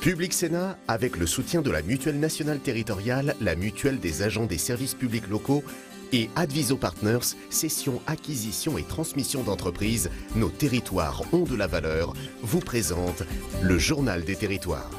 Public Sénat, avec le soutien de la Mutuelle nationale territoriale, la Mutuelle des agents des services publics locaux et Adviso Partners, cession, acquisition et transmission d'entreprises, nos territoires ont de la valeur, vous présente le Journal des territoires.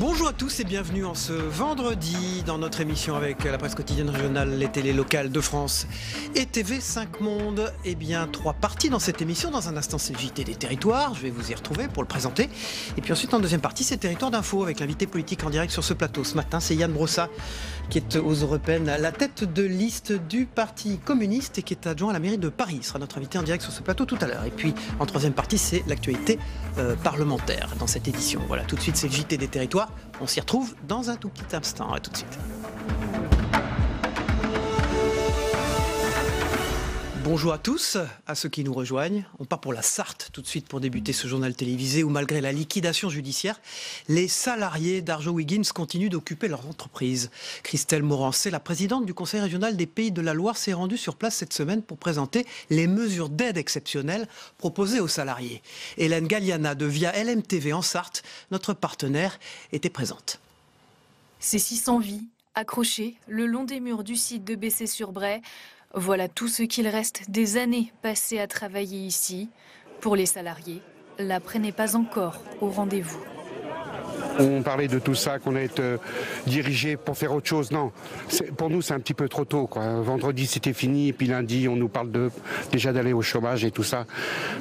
Bonjour à tous et bienvenue en ce vendredi dans notre émission avec la presse quotidienne régionale, les télés locales de France et TV5 Monde. Eh bien, 3 parties dans cette émission. Dans un instant, c'est le JT des territoires. Je vais vous y retrouver pour le présenter. Et puis ensuite, en deuxième partie, c'est Territoire d'info avec l'invité politique en direct sur ce plateau. Ce matin, c'est Yann Brossat qui est aux Européennes à la tête de liste du Parti communiste et qui est adjoint à la mairie de Paris. Il sera notre invité en direct sur ce plateau tout à l'heure. Et puis, en troisième partie, c'est l'actualité parlementaire dans cette édition. Voilà, tout de suite, c'est le JT des territoires. On s'y retrouve dans un tout petit instant. À tout de suite. Bonjour à tous, à ceux qui nous rejoignent. On part pour la Sarthe tout de suite pour débuter ce journal télévisé où, malgré la liquidation judiciaire, les salariés d'Arjowiggins continuent d'occuper leur entreprise. Christelle Morancé, la présidente du Conseil régional des Pays de la Loire, s'est rendue sur place cette semaine pour présenter les mesures d'aide exceptionnelles proposées aux salariés. Hélène Galliana de Via LMTV en Sarthe, notre partenaire, était présente. Ces 600 vies accrochées le long des murs du site de Bessay-sur-Bray. Voilà tout ce qu'il reste des années passées à travailler ici. Pour les salariés, l'après n'est pas encore au rendez-vous. On parlait de tout ça, qu'on allait être dirigé pour faire autre chose. Non, pour nous c'est un petit peu trop tôt, quoi. Vendredi c'était fini, et puis lundi on nous parle déjà d'aller au chômage et tout ça.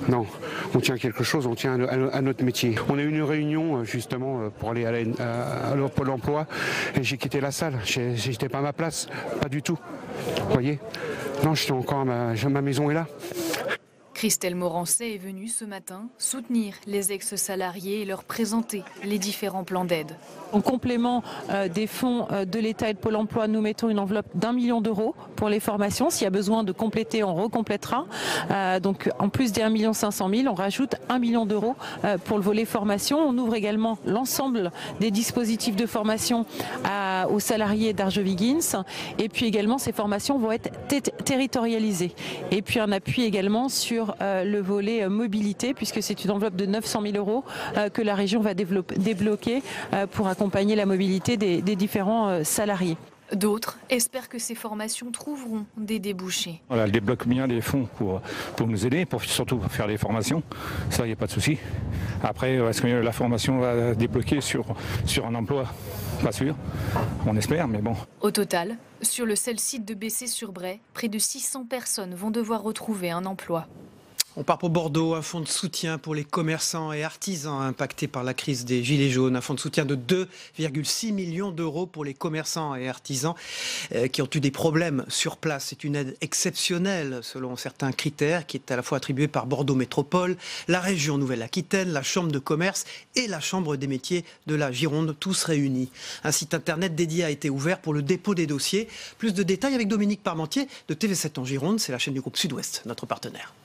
Non, on tient quelque chose, on tient à notre métier. On a eu une réunion justement pour aller à Pôle emploi et j'ai quitté la salle. J'étais pas à ma place, pas du tout. Vous voyez ? Non, je suis encore ma maison est là. Christelle Morancé est venue ce matin soutenir les ex-salariés et leur présenter les différents plans d'aide. En complément des fonds de l'État et de Pôle emploi, nous mettons une enveloppe d'1 million d'euros pour les formations. S'il y a besoin de compléter, on recomplétera. Donc en plus des 1 500 000, on rajoute 1 million d'euros pour le volet formation. On ouvre également l'ensemble des dispositifs de formation aux salariés d'Arjowiggins. Et puis également, ces formations vont être territorialisées. Et puis un appui également sur le volet mobilité, puisque c'est une enveloppe de 900 000 euros que la région va débloquer pour accompagner la mobilité des différents salariés. D'autres espèrent que ces formations trouveront des débouchés. Voilà, elle débloque bien les fonds pour nous aider, surtout pour faire les formations. Ça, il n'y a pas de souci. Après, est-ce que la formation va débloquer sur un emploi ? Pas sûr. On espère, mais bon. Au total, sur le seul site de Bessay-sur-Bray, près de 600 personnes vont devoir retrouver un emploi. On part pour Bordeaux, un fonds de soutien pour les commerçants et artisans impactés par la crise des Gilets jaunes. Un fonds de soutien de 2,6 millions d'euros pour les commerçants et artisans qui ont eu des problèmes sur place. C'est une aide exceptionnelle selon certains critères qui est à la fois attribuée par Bordeaux Métropole, la région Nouvelle-Aquitaine, la Chambre de commerce et la Chambre des métiers de la Gironde, tous réunis. Un site internet dédié a été ouvert pour le dépôt des dossiers. Plus de détails avec Dominique Parmentier de TV7 en Gironde. C'est la chaîne du groupe Sud-Ouest, notre partenaire.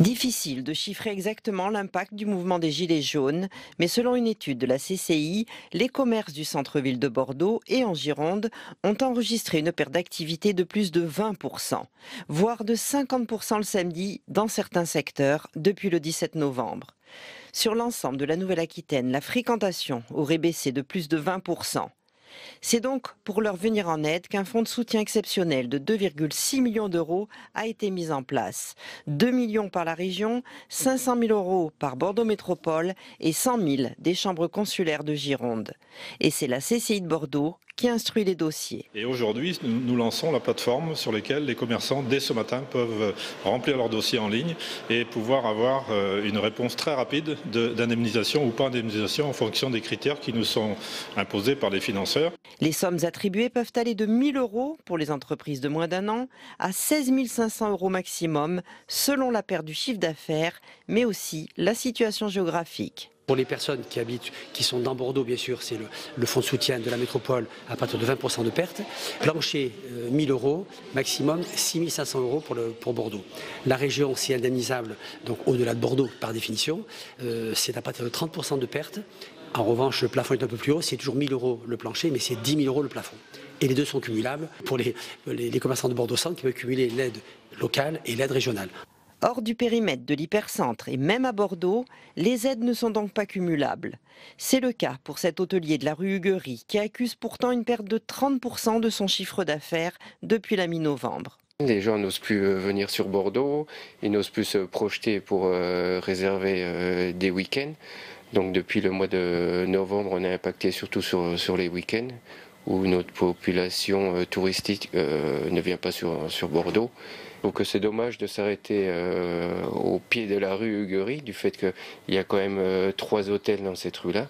Difficile de chiffrer exactement l'impact du mouvement des Gilets jaunes, mais selon une étude de la CCI, les commerces du centre-ville de Bordeaux et en Gironde ont enregistré une perte d'activité de plus de 20%, voire de 50% le samedi dans certains secteurs depuis le 17 novembre. Sur l'ensemble de la Nouvelle-Aquitaine, la fréquentation aurait baissé de plus de 20%. C'est donc pour leur venir en aide qu'un fonds de soutien exceptionnel de 2,6 millions d'euros a été mis en place. 2 millions par la région, 500 000 euros par Bordeaux Métropole et 100 000 des chambres consulaires de Gironde. Et c'est la CCI de Bordeaux qui instruit les dossiers. Et aujourd'hui, nous lançons la plateforme sur laquelle les commerçants, dès ce matin, peuvent remplir leur dossier en ligne et pouvoir avoir une réponse très rapide d'indemnisation ou pas indemnisation en fonction des critères qui nous sont imposés par les financeurs. Les sommes attribuées peuvent aller de 1 000 euros pour les entreprises de moins d'1 an à 16 500 euros maximum selon la perte du chiffre d'affaires, mais aussi la situation géographique. Pour les personnes qui sont dans Bordeaux, bien sûr, c'est le fonds de soutien de la métropole à partir de 20% de perte. Plancher, 1 000 euros, maximum 6 500 euros pour Bordeaux. La région, c'est indemnisable, donc au-delà de Bordeaux par définition, c'est à partir de 30% de perte En revanche, le plafond est un peu plus haut, c'est toujours 1 000 € le plancher, mais c'est 10 000 € le plafond. Et les deux sont cumulables pour les commerçants de Bordeaux-Centre qui peuvent cumuler l'aide locale et l'aide régionale. Hors du périmètre de l'hypercentre et même à Bordeaux, les aides ne sont donc pas cumulables. C'est le cas pour cet hôtelier de la rue Huguerie qui accuse pourtant une perte de 30% de son chiffre d'affaires depuis la mi-novembre. Les gens n'osent plus venir sur Bordeaux, ils n'osent plus se projeter pour réserver des week-ends. Donc depuis le mois de novembre, on est impacté surtout sur les week-ends où notre population touristique ne vient pas sur Bordeaux. Donc c'est dommage de s'arrêter au pied de la rue Huguerie, du fait qu'il y a quand même 3 hôtels dans cette rue-là.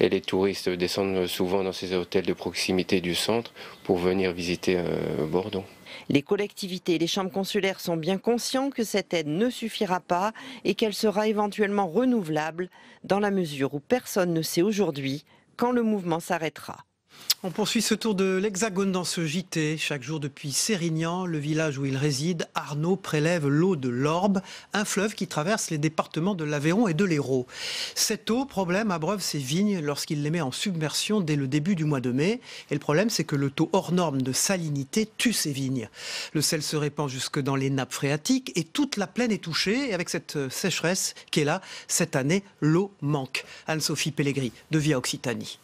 Et les touristes descendent souvent dans ces hôtels de proximité du centre pour venir visiter Bordeaux. Les collectivités et les chambres consulaires sont bien conscients que cette aide ne suffira pas et qu'elle sera éventuellement renouvelable dans la mesure où personne ne sait aujourd'hui quand le mouvement s'arrêtera. On poursuit ce tour de l'Hexagone dans ce JT. Chaque jour depuis Sérignan, le village où il réside, Arnaud prélève l'eau de l'Orbe, un fleuve qui traverse les départements de l'Aveyron et de l'Hérault. Cette eau, problème, abreuve ses vignes lorsqu'il les met en submersion dès le début du mois de mai. Et le problème, c'est que le taux hors norme de salinité tue ces vignes. Le sel se répand jusque dans les nappes phréatiques et toute la plaine est touchée. Et avec cette sécheresse qui est là, cette année, l'eau manque. Anne-Sophie Pellegrini de Via Occitanie.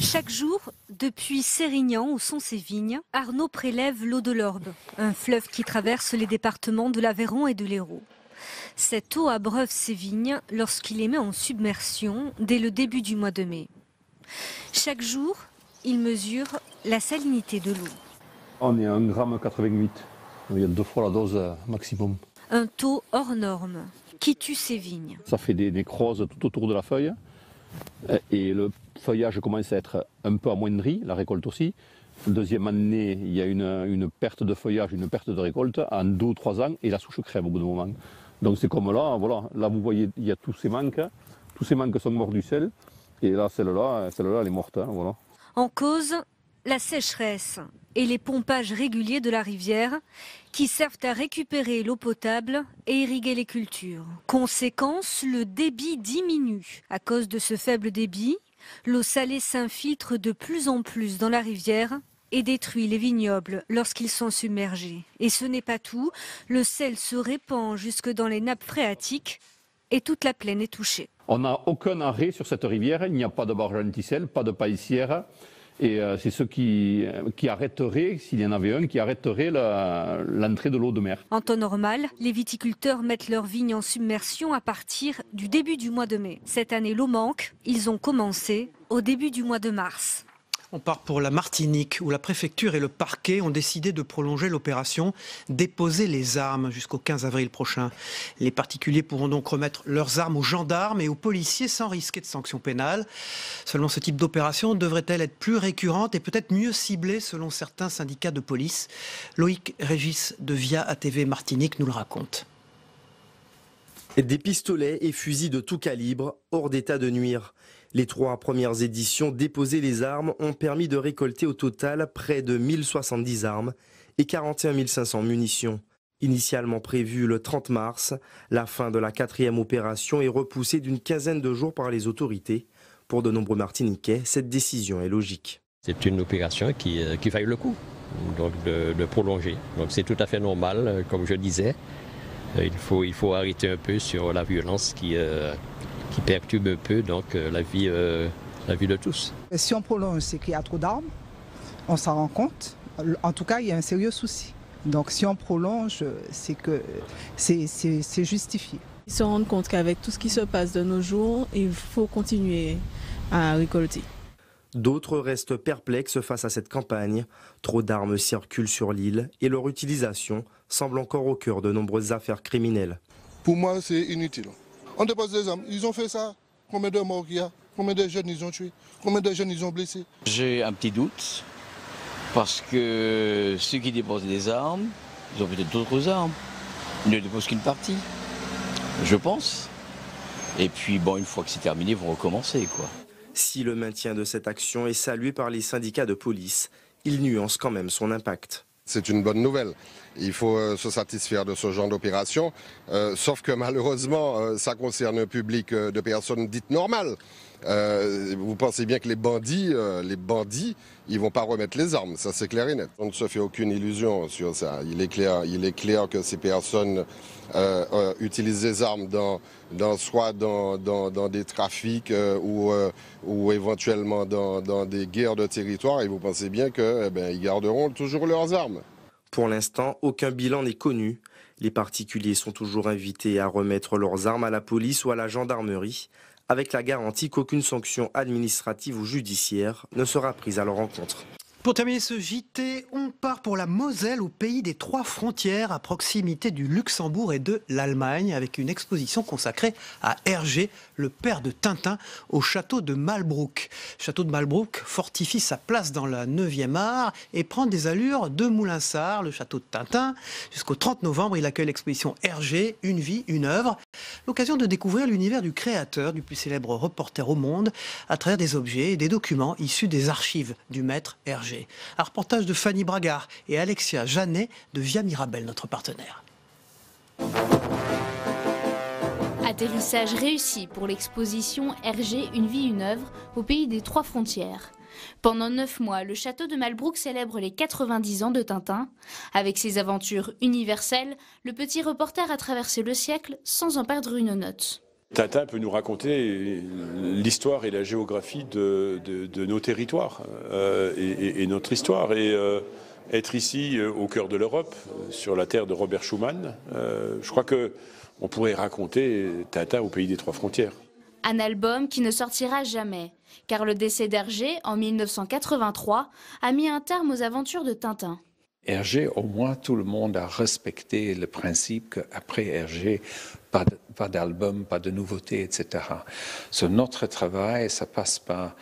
Chaque jour, depuis Sérignan, où sont ses vignes, Arnaud prélève l'eau de l'Orbe, un fleuve qui traverse les départements de l'Aveyron et de l'Hérault. Cette eau abreuve ses vignes lorsqu'il les met en submersion dès le début du mois de mai. Chaque jour, il mesure la salinité de l'eau. On est à 1,88 g. Il y a 2 fois la dose maximum. Un taux hors norme qui tue ses vignes. Ça fait des nécroses tout autour de la feuille. Et le feuillage commence à être un peu amoindri, la récolte aussi. Deuxième année, il y a une perte de feuillage, une perte de récolte en 2 ou 3 ans et la souche crève au bout d'un moment. Donc c'est comme là, voilà. Là vous voyez, il y a tous ces manques sont morts du sel. Et là, celle-là, elle est morte. Voilà. En cause, la sécheresse et les pompages réguliers de la rivière qui servent à récupérer l'eau potable et irriguer les cultures. Conséquence, le débit diminue. À cause de ce faible débit, l'eau salée s'infiltre de plus en plus dans la rivière et détruit les vignobles lorsqu'ils sont submergés. Et ce n'est pas tout, le sel se répand jusque dans les nappes phréatiques et toute la plaine est touchée. On n'a aucun arrêt sur cette rivière, il n'y a pas de barrage anti-sel, pas de paissière. Et c'est ce qui arrêterait, s'il y en avait un, qui arrêterait l'entrée de l'eau de mer. En temps normal, les viticulteurs mettent leurs vignes en submersion à partir du début du mois de mai. Cette année, l'eau manque. Ils ont commencé au début du mois de mars. On part pour la Martinique, où la préfecture et le parquet ont décidé de prolonger l'opération Déposer les armes jusqu'au 15 avril prochain. Les particuliers pourront donc remettre leurs armes aux gendarmes et aux policiers sans risquer de sanctions pénales. Seulement, ce type d'opération devrait-elle être plus récurrente et peut-être mieux ciblée selon certains syndicats de police? Loïc Régis de Via ATV Martinique nous le raconte. Des pistolets et fusils de tout calibre, hors d'état de nuire. Les 3 premières éditions Déposer les armes ont permis de récolter au total près de 1070 armes et 41 500 munitions. Initialement prévue le 30 mars, la fin de la 4e opération est repoussée d'une quinzaine de jours par les autorités. Pour de nombreux Martiniquais, cette décision est logique. C'est une opération qui vaille le coup donc de prolonger. Donc c'est tout à fait normal, comme je disais. Il faut arrêter un peu sur la violence qui perturbe un peu donc, la vie de tous. Si on prolonge, c'est qu'il y a trop d'armes, on s'en rend compte. En tout cas, il y a un sérieux souci. Donc si on prolonge, c'est que c'est justifié. Ils se rendent compte qu'avec tout ce qui se passe de nos jours, il faut continuer à récolter. D'autres restent perplexes face à cette campagne. Trop d'armes circulent sur l'île et leur utilisation semble encore au cœur de nombreuses affaires criminelles. Pour moi, c'est inutile. On dépose des armes. Ils ont fait ça. Combien de morts il y a? Combien de jeunes ils ont tués? Combien de jeunes ils ont blessés? J'ai un petit doute parce que ceux qui déposent des armes, ils ont peut-être d'autres armes. Ils ne déposent qu'une partie, je pense. Et puis, bon, une fois que c'est terminé, ils vont recommencer, quoi. Si le maintien de cette action est salué par les syndicats de police, il nuance quand même son impact. C'est une bonne nouvelle. Il faut se satisfaire de ce genre d'opération, sauf que malheureusement, ça concerne un public de personnes dites normales. Vous pensez bien que les bandits, ils vont pas remettre les armes, ça c'est clair et net. On ne se fait aucune illusion sur ça. Il est clair que ces personnes utilisent les armes soit dans des trafics ou éventuellement dans des guerres de territoire. Et vous pensez bien qu'ils garderont toujours leurs armes. Pour l'instant, aucun bilan n'est connu. Les particuliers sont toujours invités à remettre leurs armes à la police ou à la gendarmerie, avec la garantie qu'aucune sanction administrative ou judiciaire ne sera prise à leur encontre. Pour terminer ce JT, on part pour la Moselle, au pays des 3 frontières, à proximité du Luxembourg et de l'Allemagne, avec une exposition consacrée à Hergé, le père de Tintin, au château de Malbrouck. Le château de Malbrouck fortifie sa place dans la 9e art et prend des allures de Moulinsart, le château de Tintin. Jusqu'au 30 novembre, il accueille l'exposition Hergé, une vie, une œuvre. L'occasion de découvrir l'univers du créateur, du plus célèbre reporter au monde, à travers des objets et des documents issus des archives du maître Hergé. Un reportage de Fanny Bragard et Alexia Janet de Via Mirabel, notre partenaire. Atterrissage réussi pour l'exposition Hergé, une vie, une œuvre au pays des 3 frontières. Pendant 9 mois, le château de Malbrouck célèbre les 90 ans de Tintin. Avec ses aventures universelles, le petit reporter a traversé le siècle sans en perdre une note. Tintin peut nous raconter l'histoire et la géographie de nos territoires et notre histoire. Et être ici au cœur de l'Europe, sur la terre de Robert Schuman, je crois qu'on pourrait raconter Tintin au pays des 3 frontières. Un album qui ne sortira jamais, car le décès d'Hergé en 1983 a mis un terme aux aventures de Tintin. Hergé, au moins tout le monde a respecté le principe qu'après Hergé, pas d'album, pas de nouveautés, etc. Notre travail, ça passe par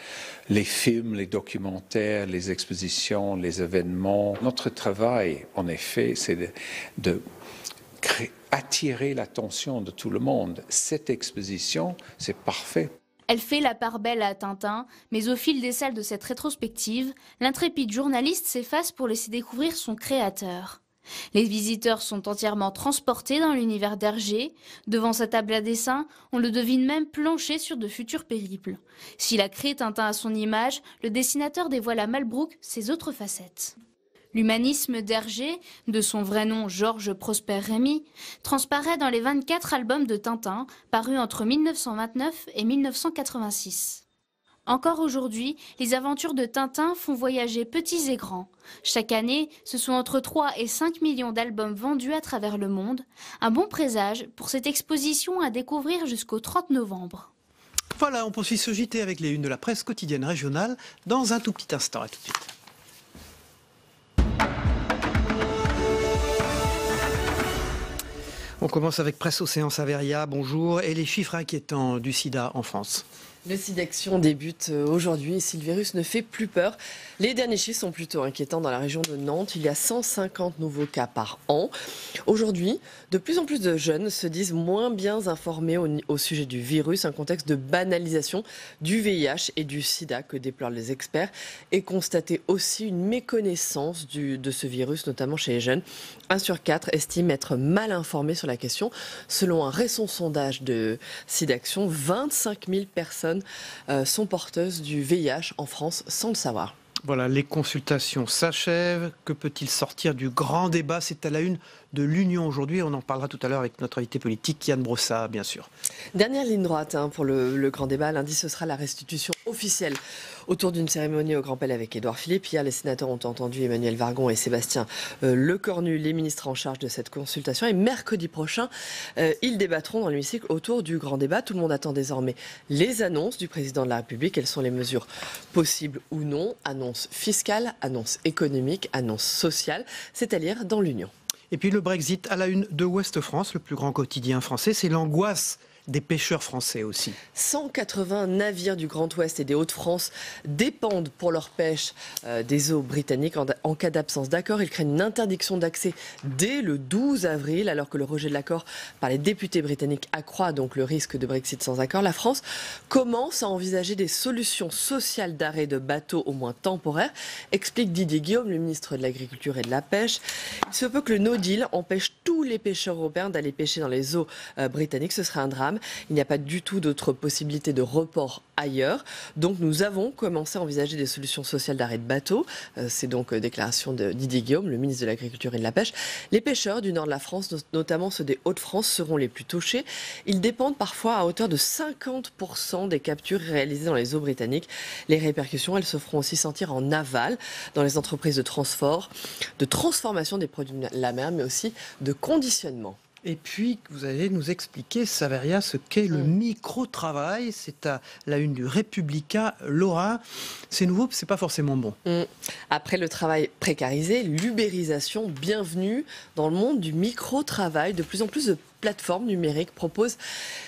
les films, les documentaires, les expositions, les événements. Notre travail, en effet, c'est de attirer l'attention de tout le monde. Cette exposition, c'est parfait. Elle fait la part belle à Tintin, mais au fil des salles de cette rétrospective, l'intrépide journaliste s'efface pour laisser découvrir son créateur. Les visiteurs sont entièrement transportés dans l'univers d'Hergé. Devant sa table à dessin, on le devine même plancher sur de futurs périples. S'il a créé Tintin à son image, le dessinateur dévoile à Malbrouck ses autres facettes. L'humanisme d'Hergé, de son vrai nom Georges Prosper Rémy, transparaît dans les 24 albums de Tintin, parus entre 1929 et 1986. Encore aujourd'hui, les aventures de Tintin font voyager petits et grands. Chaque année, ce sont entre 3 et 5 millions d'albums vendus à travers le monde. Un bon présage pour cette exposition à découvrir jusqu'au 30 novembre. Voilà, on poursuit ce JT avec les unes de la presse quotidienne régionale dans un tout petit instant. À tout de suite. On commence avec Presse Océan Saveria, bonjour, et les chiffres inquiétants du sida en France. Le SIDAction débute aujourd'hui et si le virus ne fait plus peur, les derniers chiffres sont plutôt inquiétants dans la région de Nantes. Il y a 150 nouveaux cas par an. Aujourd'hui, de plus en plus de jeunes se disent moins bien informés au sujet du virus, un contexte de banalisation du VIH et du sida que déplorent les experts et constater aussi une méconnaissance de ce virus, notamment chez les jeunes. 1 sur 4 estime être mal informé sur la question. Selon un récent sondage de SIDAction, 25 000 personnes sont porteuses du VIH en France sans le savoir. Voilà, les consultations s'achèvent. Que peut-il sortir du grand débat? C'est à la une de l'Union aujourd'hui. On en parlera tout à l'heure avec notre invité politique, Yann Brossat, bien sûr. Dernière ligne droite pour le grand débat. Lundi, ce sera la restitution officielle autour d'une cérémonie au Grand Palais avec Édouard Philippe. Hier, les sénateurs ont entendu Emmanuel Vargon et Sébastien Lecornu, les ministres en charge de cette consultation. Et mercredi prochain, ils débattront dans l'hémicycle autour du grand débat. Tout le monde attend désormais les annonces du président de la République. Quelles sont les mesures possibles ou non? Annonces fiscales, annonces économiques, annonces sociales, c'est-à-dire dans l'Union. Et puis le Brexit à la une de Ouest France, le plus grand quotidien français, c'est l'angoisse des pêcheurs français aussi. 180 navires du Grand Ouest et des Hauts-de-France dépendent pour leur pêche des eaux britanniques. En cas d'absence d'accord, ils craignent une interdiction d'accès dès le 12 avril, alors que le rejet de l'accord par les députés britanniques accroît donc le risque de Brexit sans accord. La France commence à envisager des solutions sociales d'arrêt de bateaux, au moins temporaires, explique Didier Guillaume, le ministre de l'Agriculture et de la Pêche. Il se peut que le no deal empêche tous les pêcheurs européens d'aller pêcher dans les eaux britanniques. Ce serait un drame. Il n'y a pas du tout d'autre possibilité de report ailleurs. Donc nous avons commencé à envisager des solutions sociales d'arrêt de bateau. C'est donc déclaration de Didier Guillaume, le ministre de l'Agriculture et de la Pêche. Les pêcheurs du nord de la France, notamment ceux des Hauts-de-France, seront les plus touchés. Ils dépendent parfois à hauteur de 50% des captures réalisées dans les eaux britanniques. Les répercussions, elles se feront aussi sentir en aval, dans les entreprises de transport, de transformation des produits de la mer, mais aussi de conditionnement. Et puis, vous allez nous expliquer, Saveria, ce qu'est le micro-travail. C'est à la une du Républicain Lorrain. C'est nouveau, c'est pas forcément bon. Après le travail précarisé, l'ubérisation, bienvenue dans le monde du micro-travail. De plus en plus de plateformes numériques proposent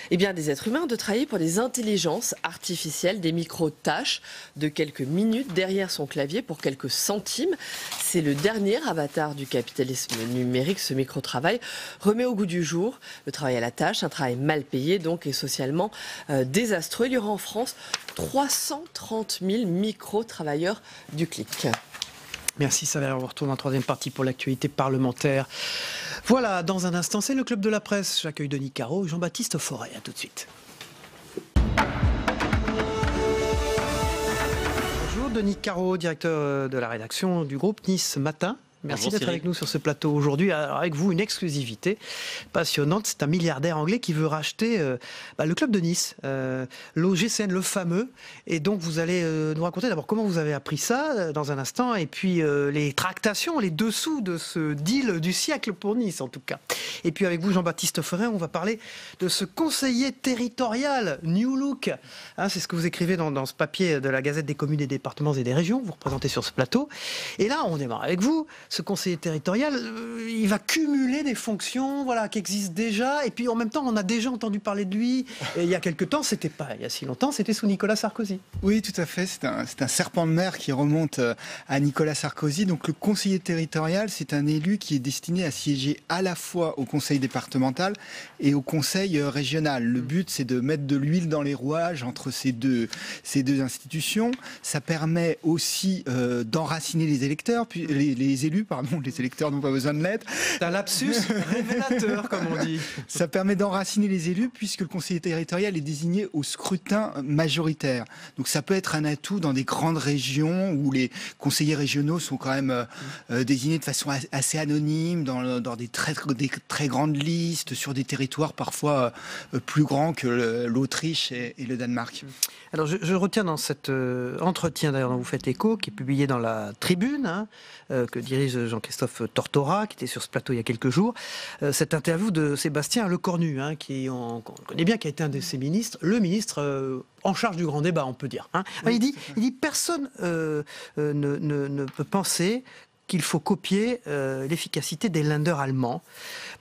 des êtres humains de travailler pour des intelligences artificielles, des micro-tâches de quelques minutes derrière son clavier pour quelques centimes. C'est le dernier avatar du capitalisme numérique. Ce micro-travail remet au goût du jour le travail à la tâche, un travail mal payé donc et socialement désastreux. Il y aura en France 330 000 micro-travailleurs du clic. Merci Saveria, on retrouve en troisième partie pour l'actualité parlementaire. Voilà, dans un instant, c'est le Club de la Presse. J'accueille Denis Caro, Jean-Baptiste Forêt. À tout de suite. Bonjour Denis Caro, directeur de la rédaction du groupe Nice Matin. Merci d'être avec nous sur ce plateau aujourd'hui. Alors avec vous, une exclusivité passionnante. C'est un milliardaire anglais qui veut racheter le club de Nice, l'OGCN, le fameux. Et donc vous allez nous raconter d'abord comment vous avez appris ça dans un instant, et puis les tractations, les dessous de ce deal du siècle pour Nice en tout cas. Et puis avec vous, Jean-Baptiste Ferrin, on va parler de ce conseiller territorial New Look. C'est ce que vous écrivez dans ce papier de la Gazette des communes, des départements et des régions. Vous représentez sur ce plateau. Et là, on démarre avec vous. Ce conseiller territorial, il va cumuler des fonctions qui existent déjà. Et puis en même temps, on a déjà entendu parler de lui. Et il y a quelques temps, c'était pas il y a si longtemps, c'était sous Nicolas Sarkozy. Oui, tout à fait. C'est un serpent de mer qui remonte à Nicolas Sarkozy. Donc le conseiller territorial, c'est un élu qui est destiné à siéger à la fois au conseil départemental et au conseil régional. Le but, c'est de mettre de l'huile dans les rouages entre ces deux institutions. Ça permet aussi d'enraciner les électeurs, puis les élus. Les électeurs n'ont pas besoin de l'être. C'est un lapsus révélateur, comme on dit. Ça permet d'enraciner les élus puisque le conseiller territorial est désigné au scrutin majoritaire. Donc ça peut être un atout dans des grandes régions où les conseillers régionaux sont quand même désignés de façon assez anonyme, dans des très grandes listes, sur des territoires parfois plus grands que l'Autriche et le Danemark. Alors je retiens dans cet entretien d'ailleurs dont vous faites écho, qui est publié dans la Tribune, que dirige Jean-Christophe Tortora, qui était sur ce plateau il y a quelques jours, cette interview de Sébastien Lecornu, qui on connaît bien, qui a été un de ses ministres, le ministre en charge du grand débat, on peut dire. Oui, il dit personne ne peut penser qu'il faut copier l'efficacité des Länder allemands,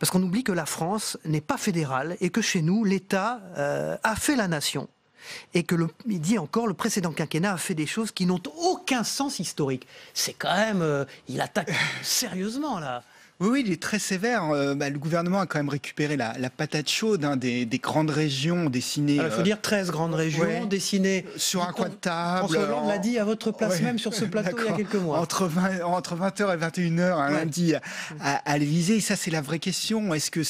parce qu'on oublie que la France n'est pas fédérale et que chez nous, l'État a fait la nation. Et que il dit encore, le précédent quinquennat a fait des choses qui n'ont aucun sens historique. C'est quand même, il attaque sérieusement là. Oui, il est très sévère. Le gouvernement a quand même récupéré la patate chaude des grandes régions dessinées. Alors, il faut dire 13 grandes régions dessinées sur un coin de table. François Hollande l'a dit à votre place même sur ce plateau il y a quelques mois. Entre 20h et 21h un lundi à l'Élysée. Et ça, c'est la vraie question. Est-ce que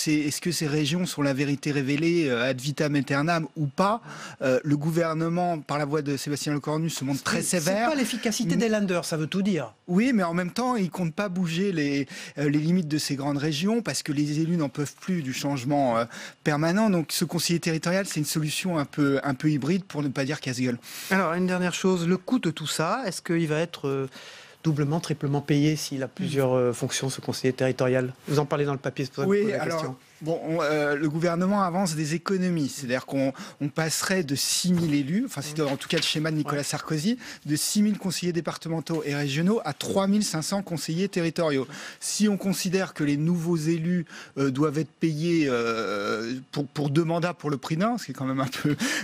ces régions sont la vérité révélée ad vitam aeternam ou pas? Le gouvernement, par la voix de Sébastien Lecornu, se montre très sévère. C'est pas l'efficacité des Länder, ça veut tout dire. Oui, mais en même temps, il compte pas bouger les limites de ces grandes régions parce que les élus n'en peuvent plus du changement permanent. Donc ce conseiller territorial, c'est une solution un peu hybride, pour ne pas dire casse-gueule. Alors une dernière chose, le coût de tout ça, est-ce qu'il va être doublement, triplement payé s'il a plusieurs fonctions, ce conseiller territorial? Vous en parlez dans le papier, c'est pour ça que je pose la question. Le gouvernement avance des économies, c'est-à-dire qu'on passerait de 6 000 élus, enfin c'était en tout cas le schéma de Nicolas Sarkozy, de 6 000 conseillers départementaux et régionaux à 3 500 conseillers territoriaux. Si on considère que les nouveaux élus doivent être payés pour 2 mandats pour le prix d'un, ce qui est quand même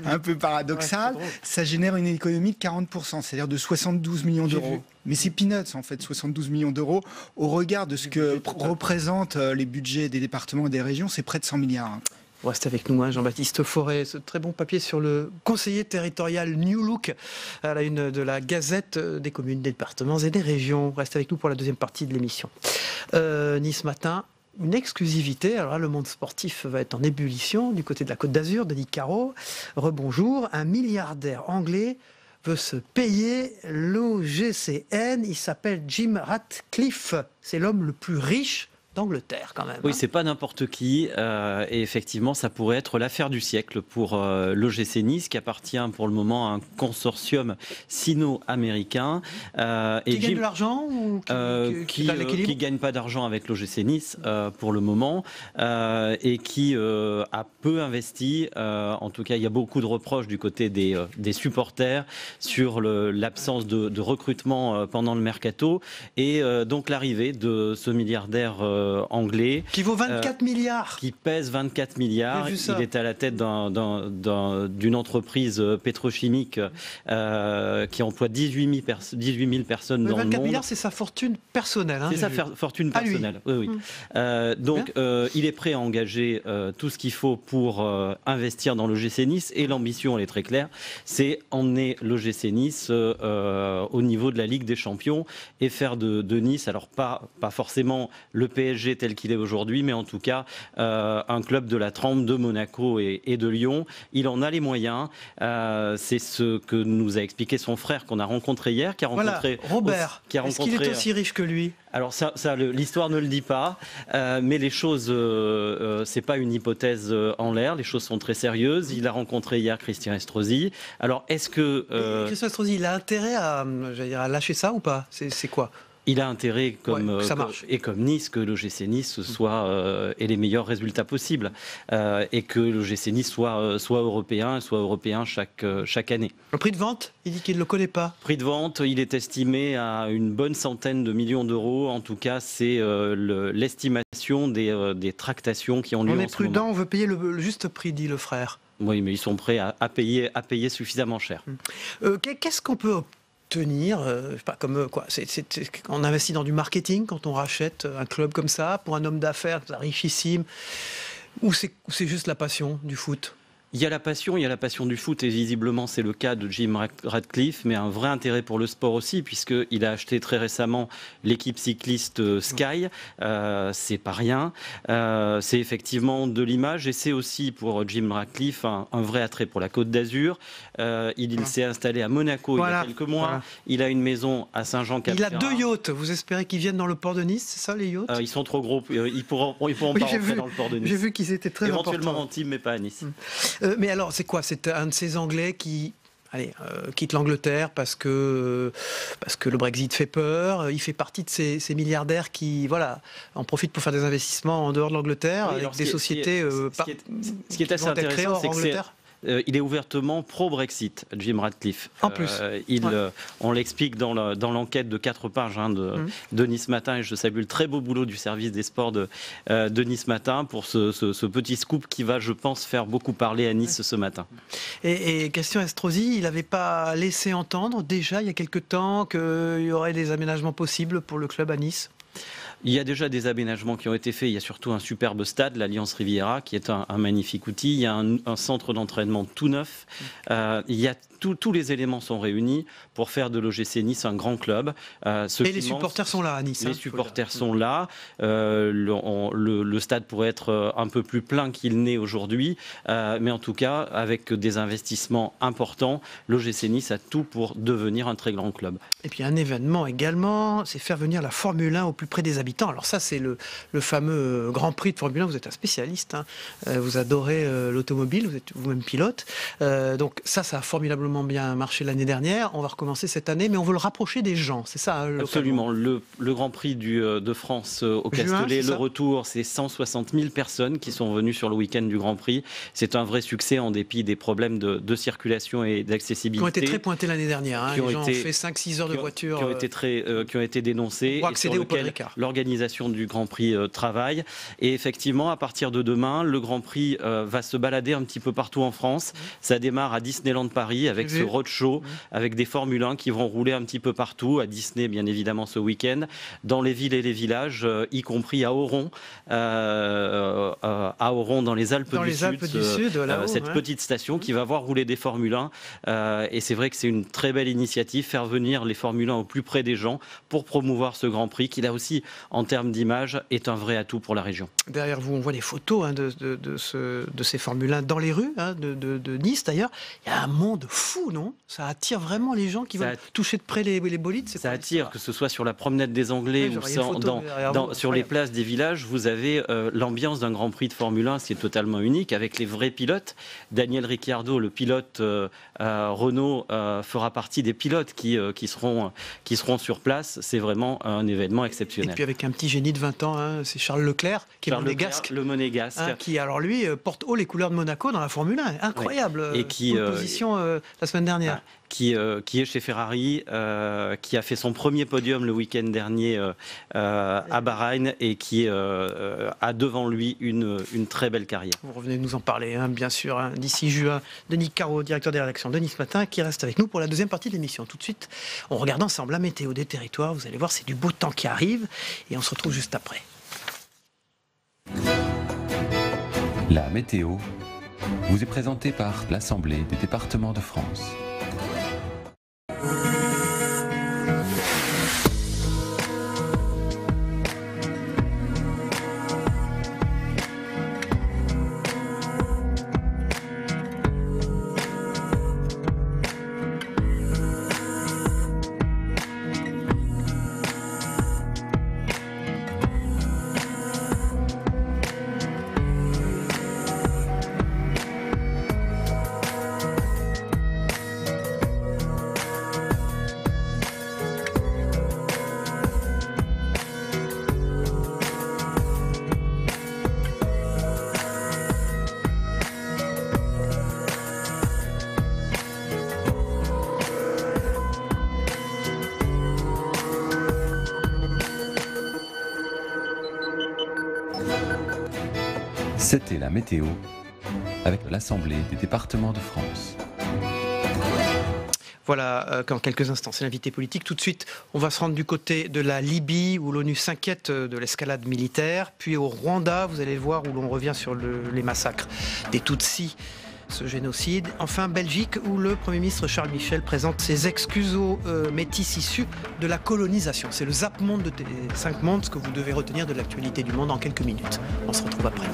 un peu paradoxal, ça génère une économie de 40%, c'est-à-dire de 72 millions d'euros. Mais c'est peanuts en fait, 72 millions d'euros. Au regard de ce que représentent les budgets des départements et des régions, c'est près de 100 milliards. Vous restez avec nous, Jean-Baptiste Forêt, ce très bon papier sur le conseiller territorial New Look à la une de la Gazette des communes, des départements et des régions. Restez avec nous pour la deuxième partie de l'émission. Nice Matin. Une exclusivité, alors là le monde sportif va être en ébullition du côté de la Côte d'Azur, Denis Caro. Rebonjour, un milliardaire anglais veut se payer l'OGCN, il s'appelle Jim Ratcliffe, c'est l'homme le plus riche d'Angleterre quand même. Oui, c'est pas n'importe qui et effectivement ça pourrait être l'affaire du siècle pour l'OGC Nice qui appartient pour le moment à un consortium sino-américain. Qui gagne de l'argent ou qui gagne pas d'argent avec l'OGC Nice pour le moment et qui a peu investi. En tout cas, il y a beaucoup de reproches du côté des supporters sur l'absence de recrutement pendant le mercato et donc l'arrivée de ce milliardaire anglais. Qui vaut 24 milliards. Qui pèse 24 milliards. Il est à la tête d'une entreprise pétrochimique qui emploie 18 000 personnes dans le monde. 24 milliards, c'est sa fortune personnelle. C'est sa fortune personnelle. Oui. Donc, il est prêt à engager tout ce qu'il faut pour investir dans l'OGC Nice. Et l'ambition, elle est très claire, c'est emmener l'OGC Nice au niveau de la Ligue des Champions et faire de Nice, alors pas forcément le PSG tel qu'il est aujourd'hui, mais en tout cas un club de la trempe de Monaco et de Lyon. Il en a les moyens. C'est ce que nous a expliqué son frère qu'on a rencontré hier, qui a rencontré Robert. Est-ce qu'il est aussi riche que lui ? Alors ça l'histoire ne le dit pas, mais les choses, c'est pas une hypothèse en l'air. Les choses sont très sérieuses. Il a rencontré hier Christian Estrosi. Alors est-ce que Christian Estrosi, il a intérêt à lâcher ça ou pas ? C'est quoi ? Il a intérêt, comme Nice, que l'OGC Nice ait les meilleurs résultats possibles et que l'OGC Nice soit européen chaque année. Le prix de vente, il dit qu'il ne le connaît pas. Prix de vente, il est estimé à une bonne centaine de millions d'euros. En tout cas, c'est l'estimation des tractations qui ont lieu en ce moment. On est prudent, on veut payer le juste prix, dit le frère. Oui, mais ils sont prêts à payer suffisamment cher. Qu'est-ce qu'on peut tenir, pas comme quoi, on investit dans du marketing quand on rachète un club comme ça pour un homme d'affaires richissime, ou c'est juste la passion du foot? Il y a la passion du foot et visiblement c'est le cas de Jim Ratcliffe, mais un vrai intérêt pour le sport aussi puisqu'il a acheté très récemment l'équipe cycliste Sky, c'est pas rien, c'est effectivement de l'image et c'est aussi pour Jim Ratcliffe un vrai attrait pour la Côte d'Azur. Il s'est installé à Monaco il y a quelques mois, il a une maison à Saint-Jean-Cap-Ferrat. Il a 2 yachts, vous espérez qu'ils viennent dans le port de Nice, c'est ça les yachts? Ils sont trop gros, ils pourront pas rentrer dans le port de Nice. J'ai vu qu'ils étaient très importants. Éventuellement en team mais pas à Nice. Mais alors, c'est quoi? C'est un de ces Anglais qui quitte l'Angleterre parce que le Brexit fait peur. Il fait partie de ces milliardaires qui en profitent pour faire des investissements en dehors de l'Angleterre, avec des sociétés ce qui est assez intéressant, c'est que il est ouvertement pro-Brexit, Jim Ratcliffe. En plus. On l'explique dans l'enquête de 4 pages de Nice Matin, et je salue le très beau boulot du service des sports de Nice Matin pour ce petit scoop qui va, je pense, faire beaucoup parler à Nice ce matin. Et Christian Estrosi, il n'avait pas laissé entendre déjà il y a quelque temps qu'il y aurait des aménagements possibles pour le club à Nice? Il y a déjà des aménagements qui ont été faits. Il y a surtout un superbe stade, l'Alliance Riviera, qui est un magnifique outil. Il y a un centre d'entraînement tout neuf. Il y a tous les éléments sont réunis pour faire de l'OGC Nice un grand club. Et les supporters sont là à Nice. Les supporters sont là. Le stade pourrait être un peu plus plein qu'il n'est aujourd'hui. Mais en tout cas, avec des investissements importants, l'OGC Nice a tout pour devenir un très grand club. Et puis un événement également, c'est faire venir la Formule 1 au plus près des habitants. habitants. Alors ça, c'est le fameux Grand Prix de Formule 1. Vous êtes un spécialiste, hein. Vous adorez l'automobile, vous êtes vous-même pilote. Donc ça a formidablement bien marché l'année dernière. On va recommencer cette année, mais on veut le rapprocher des gens, c'est ça? Absolument. Le Grand Prix de France au Castellet, le retour, c'est 160 000 personnes qui sont venues sur le week-end du Grand Prix. C'est un vrai succès en dépit des problèmes de circulation et d'accessibilité. Qui ont été très pointés l'année dernière. Hein. Les gens ont fait 5-6 heures de voiture. Qui ont été dénoncés. Pour accéder et sur au Paul lequel Ricard. L'organisation du Grand Prix travaille. Et effectivement, à partir de demain, le Grand Prix va se balader un petit peu partout en France. Ça démarre à Disneyland Paris avec ce roadshow, avec des Formule 1 qui vont rouler un petit peu partout. À Disney, bien évidemment, ce week-end. Dans les villes et les villages, y compris à Oron. À Oron, dans les Alpes du Sud. Cette petite station qui va voir rouler des Formule 1. Et c'est vrai que c'est une très belle initiative, faire venir les Formule 1 au plus près des gens pour promouvoir ce Grand Prix qui, là aussi, en termes d'image, est un vrai atout pour la région. Derrière vous, on voit des photos de ces Formule 1 dans les rues, de Nice d'ailleurs. Il y a un monde fou, non? Ça attire vraiment les gens qui veulent toucher de près les bolides. Ça attire, que ce soit sur la promenade des Anglais ou sur les places des villages, vous avez l'ambiance d'un Grand Prix de Formule 1, c'est totalement unique, avec les vrais pilotes. Daniel Ricciardo, le pilote Renault, fera partie des pilotes qui seront sur place. C'est vraiment un événement exceptionnel. Et puis avec un petit génie de 20 ans, hein, c'est Charles Leclerc, qui est monégasque. Le monégasque. Hein, qui, alors lui, porte haut les couleurs de Monaco dans la Formule 1. Incroyable. Et qui position la semaine dernière. Qui est chez Ferrari, qui a fait son premier podium le week-end dernier à Bahreïn et qui a devant lui une très belle carrière. Vous revenez nous en parler, hein, bien sûr, hein, d'ici juin. Denis Caro, directeur des rédactions de Nice Matin, qui reste avec nous pour la deuxième partie de l'émission. Tout de suite, on regarde ensemble la météo des territoires. Vous allez voir, c'est du beau temps qui arrive et on se retrouve juste après. La météo vous est présentée par l'Assemblée des départements de France. C'était la météo avec l'Assemblée des départements de France. Voilà, qu'en quelques instants, c'est l'invité politique. Tout de suite, on va se rendre du côté de la Libye, où l'ONU s'inquiète de l'escalade militaire. Puis au Rwanda, vous allez le voir, où l'on revient sur les massacres des Tutsis, ce génocide. Enfin, Belgique, où le Premier ministre Charles Michel présente ses excuses aux métis issus de la colonisation. C'est le Zap Monde de T5 Monde, ce que vous devez retenir de l'actualité du monde en quelques minutes. On se retrouve après.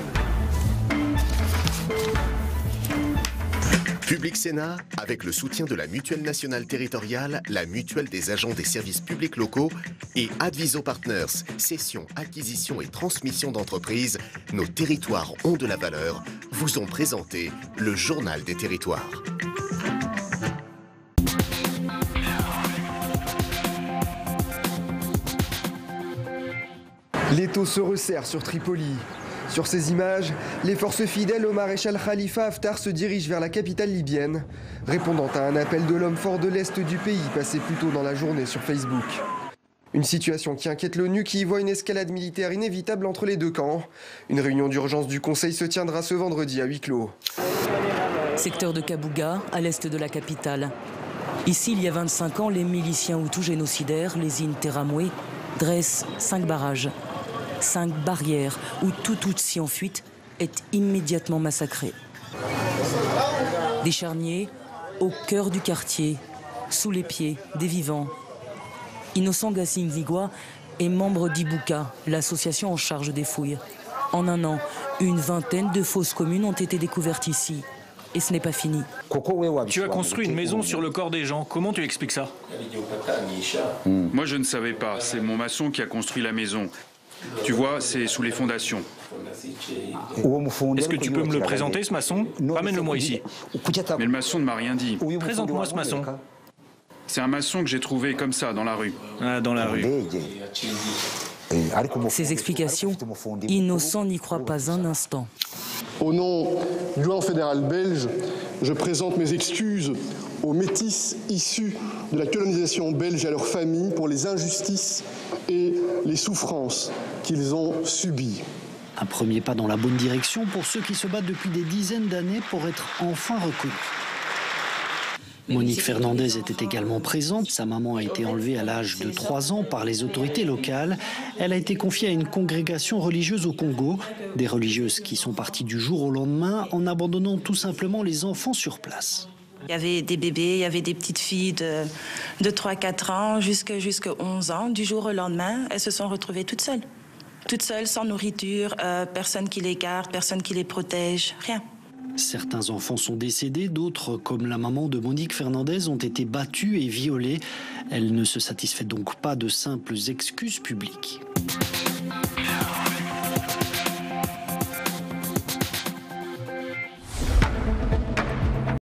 Public Sénat, avec le soutien de la Mutuelle nationale territoriale, la Mutuelle des agents des services publics locaux et Adviso Partners, cession, acquisition et transmission d'entreprises, nos territoires ont de la valeur, vous ont présenté le Journal des territoires. L'étau se resserre sur Tripoli. Sur ces images, les forces fidèles au maréchal Khalifa Haftar se dirigent vers la capitale libyenne, répondant à un appel de l'homme fort de l'Est du pays passé plus tôt dans la journée sur Facebook. Une situation qui inquiète l'ONU qui y voit une escalade militaire inévitable entre les deux camps. Une réunion d'urgence du Conseil se tiendra ce vendredi à huis clos. Secteur de Kabouga, à l'est de la capitale. Ici, il y a 25 ans, les miliciens hutus génocidaires, les Interamwe, dressent 5 barrages. 5 barrières où tout Tutsi en fuite est immédiatement massacré. Des charniers au cœur du quartier, sous les pieds des vivants. Innocent Gassingligwa est membre d'Ibuka, l'association en charge des fouilles. En un an, une vingtaine de fosses communes ont été découvertes ici. Et ce n'est pas fini. Tu as construit une maison sur le corps des gens. Comment tu expliques ça? Moi, je ne savais pas. C'est mon maçon qui a construit la maison. Tu vois, c'est sous les fondations. Est-ce que tu peux me le présenter, ce maçon? Ramène-le-moi ici. Mais le maçon ne m'a rien dit. Présente-moi ce maçon. C'est un maçon que j'ai trouvé comme ça, dans la rue. Ah, dans la rue. Ces explications, Innocent n'y croit pas un instant. Au nom du gouvernement fédéral belge, je présente mes excuses aux métis issus de la colonisation belge et à leurs familles pour les injustices et les souffrances qu'ils ont subies. Un premier pas dans la bonne direction pour ceux qui se battent depuis des dizaines d'années pour être enfin reconnus. Monique Fernandez était également présente. Sa maman a été enlevée à l'âge de 3 ans par les autorités locales. Elle a été confiée à une congrégation religieuse au Congo. Des religieuses qui sont parties du jour au lendemain en abandonnant tout simplement les enfants sur place. Il y avait des bébés, il y avait des petites filles de 3-4 ans jusqu'à 11 ans. Du jour au lendemain, elles se sont retrouvées toutes seules. Toutes seules, sans nourriture, personne qui les garde, personne qui les protège, rien. Certains enfants sont décédés, d'autres, comme la maman de Monique Fernandez, ont été battus et violés. Elle ne se satisfait donc pas de simples excuses publiques.